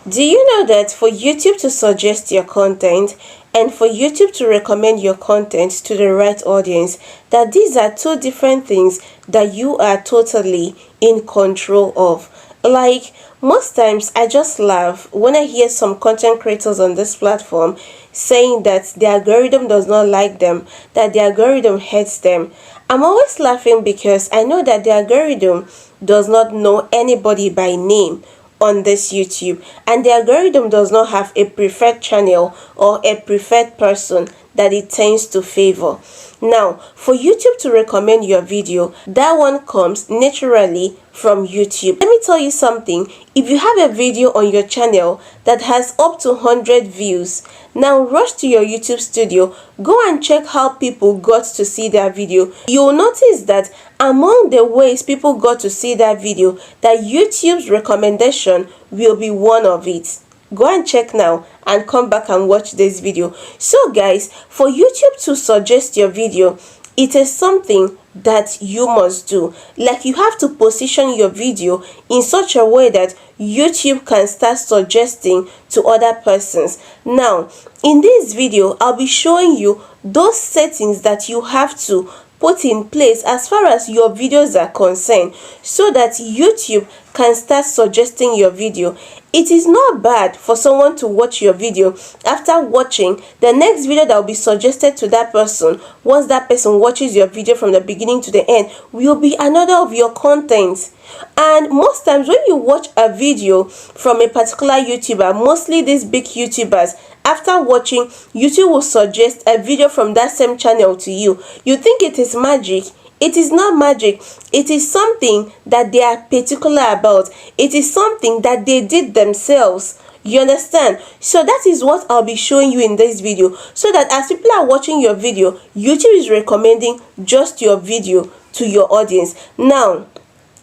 Do you know that for YouTube to suggest your content and for YouTube to recommend your content to the right audience, that these are two different things that you are totally in control of? Like, most times I just laugh when I hear some content creators on this platform saying that the algorithm does not like them, that the algorithm hates them. I'm always laughing because I know that the algorithm does not know anybody by name on this YouTube, and the algorithm does not have a preferred channel or a preferred person that it tends to favor. Now, for YouTube to recommend your video, that one comes naturally from YouTube. Let me tell you something. If you have a video on your channel that has up to 100 views, now rush to your YouTube studio, go and check how people got to see that video. You will notice that among the ways people got to see that video, that YouTube's recommendation will be one of it. Go and check now and come back and watch this video. So guys, for YouTube to suggest your video, it is something that you must do. Like, you have to position your video in such a way that YouTube can start suggesting to other persons. Now, in this video, I'll be showing you those settings that you have to put in place as far as your videos are concerned, so that YouTube can start suggesting your video. It is not bad for someone to watch your video. After watching, the next video that will be suggested to that person, once that person watches your video from the beginning to the end, will be another of your content. And most times when you watch a video from a particular YouTuber, mostly these big YouTubers, after watching, YouTube will suggest a video from that same channel to you. You think it is magic. It is not magic. It is something that they are particular about. It is something that they did themselves. You understand? So that is what I'll be showing you in this video, so that as people are watching your video, YouTube is recommending just your video to your audience. Now,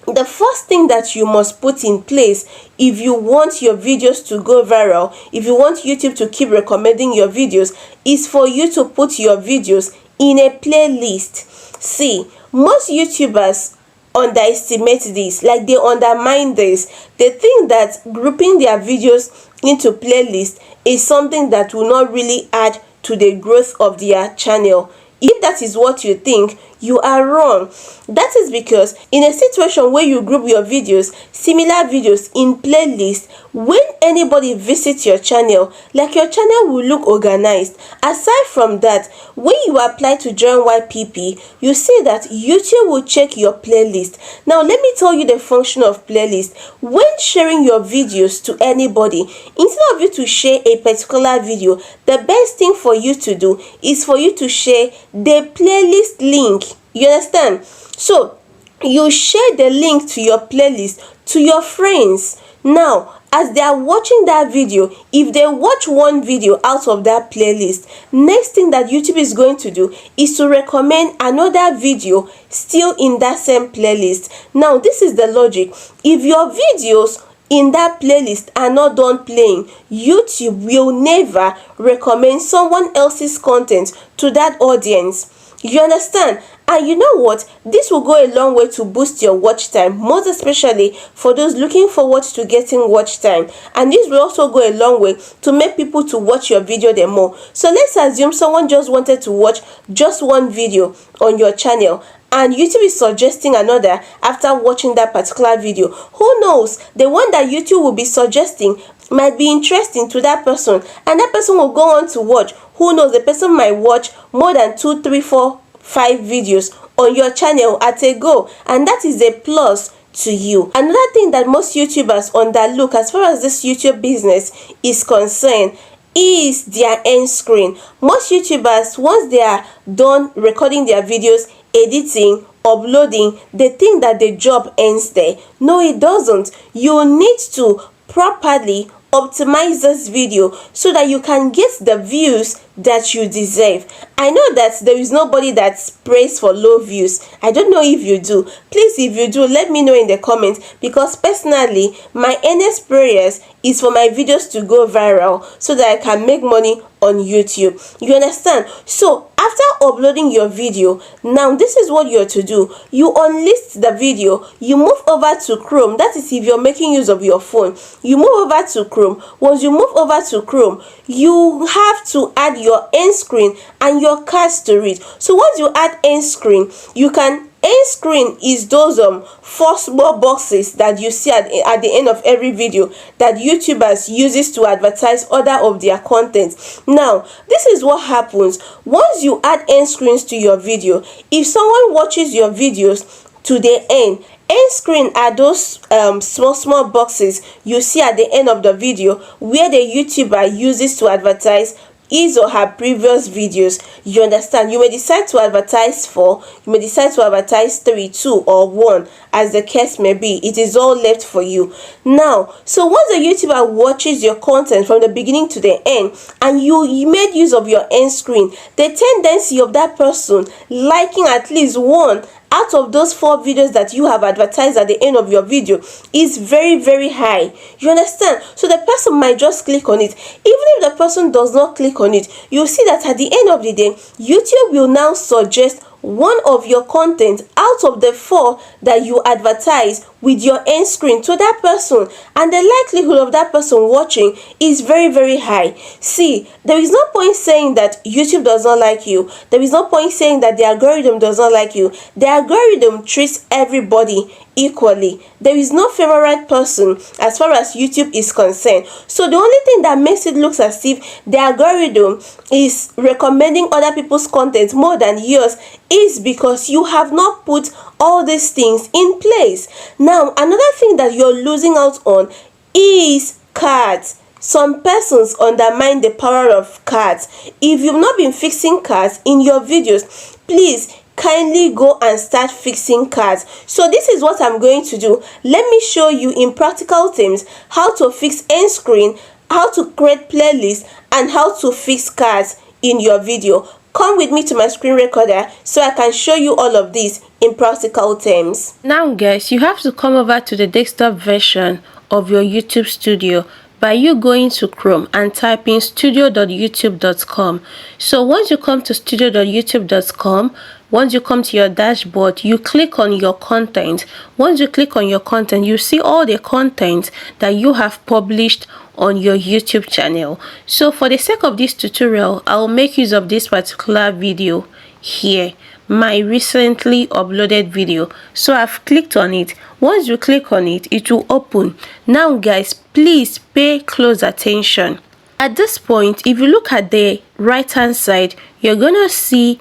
the first thing that you must put in place if you want your videos to go viral, if you want YouTube to keep recommending your videos, is for you to put your videos in a playlist. See, most YouTubers underestimate this, like they undermine this. They think that grouping their videos into playlists is something that will not really add to the growth of their channel. If that is what you think, you are wrong. That is because in a situation where you group your videos, similar videos in playlists, when anybody visits your channel, like, your channel will look organized. Aside from that, when you apply to join YPP, you see that YouTube will check your playlist. Now, let me tell you the function of playlist. When sharing your videos to anybody, instead of you to share a particular video, the best thing for you to do is for you to share the playlist link. You understand? So you share the link to your playlist to your friends. Now, as they are watching that video, if they watch one video out of that playlist, next thing that YouTube is going to do is to recommend another video still in that same playlist. Now, this is the logic. If your videos in that playlist are not done playing, YouTube will never recommend someone else's content to that audience. You understand? And you know what? This will go a long way to boost your watch time, most especially for those looking forward to getting watch time. And this will also go a long way to make people to watch your video the more. So let's assume someone just wanted to watch just one video on your channel, and YouTube is suggesting another after watching that particular video. Who knows? The one that YouTube will be suggesting might be interesting to that person, and that person will go on to watch. Who knows? The person might watch more than 2, 3, 4, 5 videos on your channel at a go, and that is a plus to you. Another thing that most YouTubers underlook as far as this YouTube business is concerned is their end screen. Most YouTubers, once they are done recording their videos, editing, uploading, they think that the job ends there. No, it doesn't. You need to properly optimize this video so that you can get the views that you deserve. I know that there is nobody that prays for low views. I don't know if you do. Please, if you do, let me know in the comments, because personally, my earnest prayers is for my videos to go viral so that I can make money on YouTube. You understand? So after uploading your video, now this is what you're to do. You unlist the video, you move over to Chrome. That is if you're making use of your phone. You move over to Chrome. Once you move over to Chrome, you have to add your end screen and your cards to it. So once you add end screen, you can end screen is those four small boxes that you see at the end of every video that YouTubers uses to advertise other of their content. Now this is what happens once you add end screens to your video. If someone watches your videos to the end screen are those small boxes you see at the end of the video where the YouTuber uses to advertise his or her previous videos. You understand? You may decide to advertise 4, you may decide to advertise 3, 2 or 1, as the case may be. It is all left for you. Now, so once the YouTuber watches your content from the beginning to the end and you made use of your end screen, the tendency of that person liking at least 1 out of those 4 videos that you have advertised at the end of your video is very high. You understand? So the person might just click on it. Even if the person does not click on it, you'll see that at the end of the day, YouTube will now suggest one of your content out of the 4 that you advertise with your end screen to that person, and the likelihood of that person watching is very high. See, there is no point saying that YouTube does not like you. There is no point saying that the algorithm does not like you. The algorithm treats everybody equally. There is no favorite person as far as YouTube is concerned. So the only thing that makes it look as if the algorithm is recommending other people's content more than yours is because you have not put all these things in place. Now, another thing that you're losing out on is cards. Some persons undermine the power of cards. If you've not been fixing cards in your videos, please kindly go and start fixing cards. So this is what I'm going to do. Let me show you in practical terms how to fix end screen, how to create playlists, and how to fix cards in your video. Come with me to my screen recorder so I can show you all of this in practical terms. Now guys, you have to come over to the desktop version of your YouTube Studio by you going to Chrome and typing studio.youtube.com. So once you come to studio.youtube.com, once you come to your dashboard, you click on your content. Once you click on your content, you see all the content that you have published on your YouTube channel. So for the sake of this tutorial, I'll make use of this particular video here, my recently uploaded video. So I've clicked on it. Once you click on it, it will open. Now guys, please pay close attention. At this point, if you look at the right hand side, you're gonna see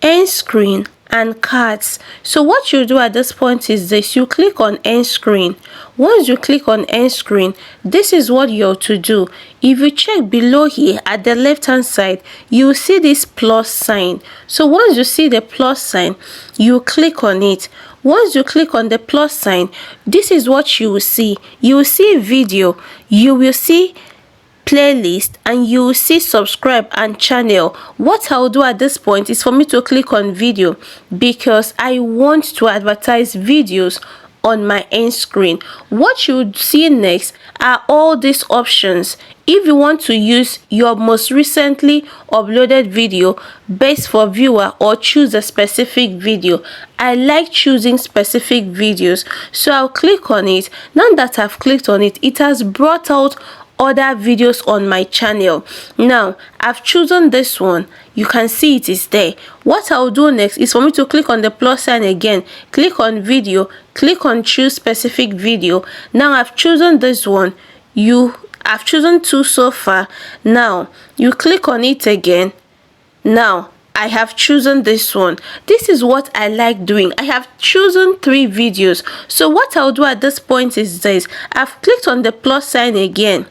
end screen and cards. So what you do at this point is this: you click on end screen. Once you click on end screen, this is what you're to do. If you check below here at the left hand side, you will see this plus sign. So once you see the plus sign, you click on it. Once you click on the plus sign, this is what you will see. You will see video, you will see playlist, and you will see subscribe and channel. What I'll do at this point is for me to click on video because I want to advertise videos on my end screen. What you would see next are all these options. If you want to use your most recently uploaded video best for viewer or choose a specific video, I like choosing specific videos, so I'll click on it. Now that I've clicked on it, it has brought out other videos on my channel. Now I've chosen this one. You can see it is there. What I'll do next is for me to click on the plus sign again, click on video, click on choose specific video. Now I've chosen this one. I've chosen 2 so far. Now you click on it again. Now I have chosen this one. This is what I like doing. I have chosen 3 videos. So what I'll do at this point is this: I've clicked on the plus sign again.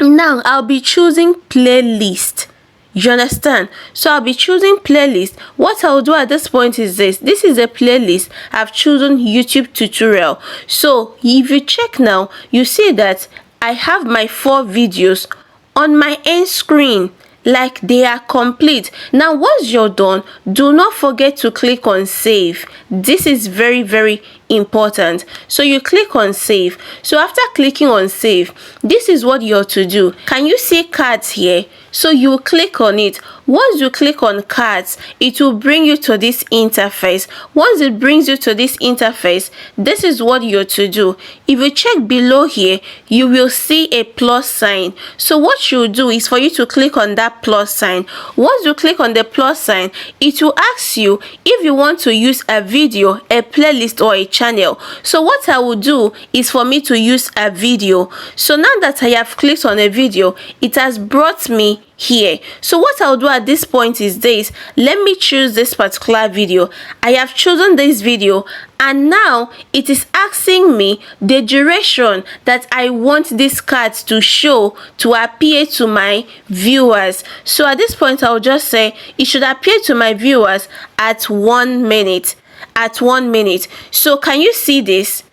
Now I'll be choosing playlist. You understand? So I'll be choosing playlist. What I'll do at this point is this: this is a playlist. I've chosen YouTube tutorial. So if you check now, you see that I have my 4 videos on my end screen. like they are complete. Now once you're done, do not forget to click on save. This is very important. So you click on save. So after clicking on save, this is what you're to do. Can you see cards here? So you click on it. Once you click on cards, it will bring you to this interface. Once it brings you to this interface, this is what you're to do. If you check below here, you will see a plus sign. So what you do is for you to click on that plus sign. Once you click on the plus sign, it will ask you if you want to use a video, a playlist, or a channel. So what I will do is for me to use a video. So now that I have clicked on a video, it has brought me here. So what I'll do at this point is this. Let me choose this particular video. I have chosen this video, and now it is asking me the duration that I want this card to show to appear to my viewers. So at this point, I'll just say it should appear to my viewers at 1 minute. At 1 minute. So can you see this?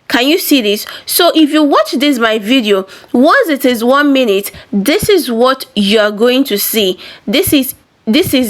Can you see this? So if you watch this my video, once it is 1 minute, this is what you are going to see. This is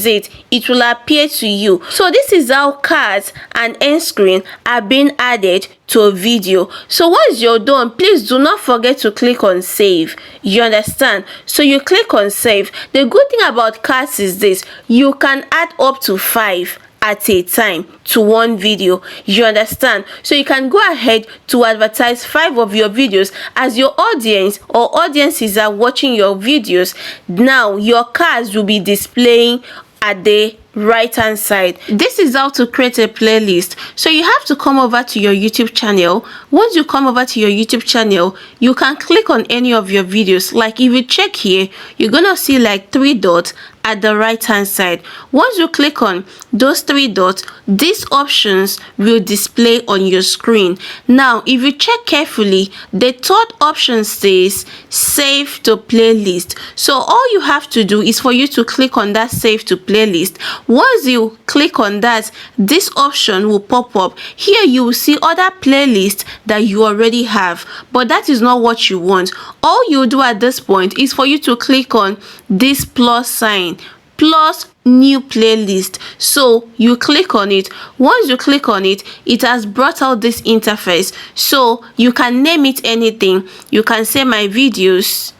it. It will appear to you. So this is how cards and end screen are being added to a video. So once you're done, please do not forget to click on save. You understand? So you click on save. The good thing about cards is this: you can add up to 5 at a time to one video. You understand? So you can go ahead to advertise 5 of your videos. As your audience or audiences are watching your videos, now your cards will be displaying at the right hand side. This is how to create a playlist. So you have to come over to your YouTube channel. Once you come over to your YouTube channel, you can click on any of your videos. Like if you check here, you're gonna see like 3 dots at the right hand side. Once you click on those 3 dots, these options will display on your screen. Now if you check carefully, the third option says save to playlist. So all you have to do is for you to click on that save to playlist. Once you click on that, this option will pop up. Here you will see other playlists that you already have, but that is not what you want. All you do at this point is for you to click on this plus sign, plus new playlist. So you click on it. Once you click on it, it has brought out this interface. So you can name it anything. You can say my videos.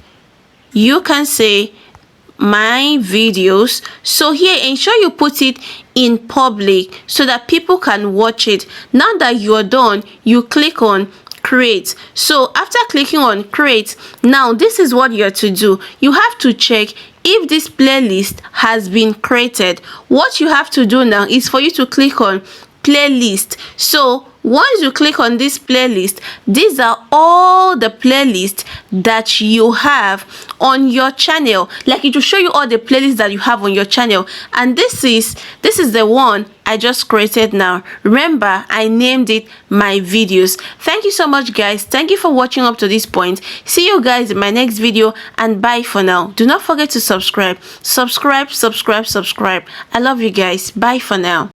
You can say my videos. So here, ensure you put it in public so that people can watch it. Now that you are done, you click on create. So after clicking on create, now this is what you're to do. You have to check if this playlist has been created. What you have to do now is for you to click on playlist. So once you click on this playlist, these are all the playlists that you have on your channel. Like it will show you all the playlists that you have on your channel, and this is the one I just created now. Remember, I named it my videos. Thank you so much, guys. Thank you for watching up to this point. See you guys in my next video, and bye for now. Do not forget to subscribe. I love you guys. Bye for now.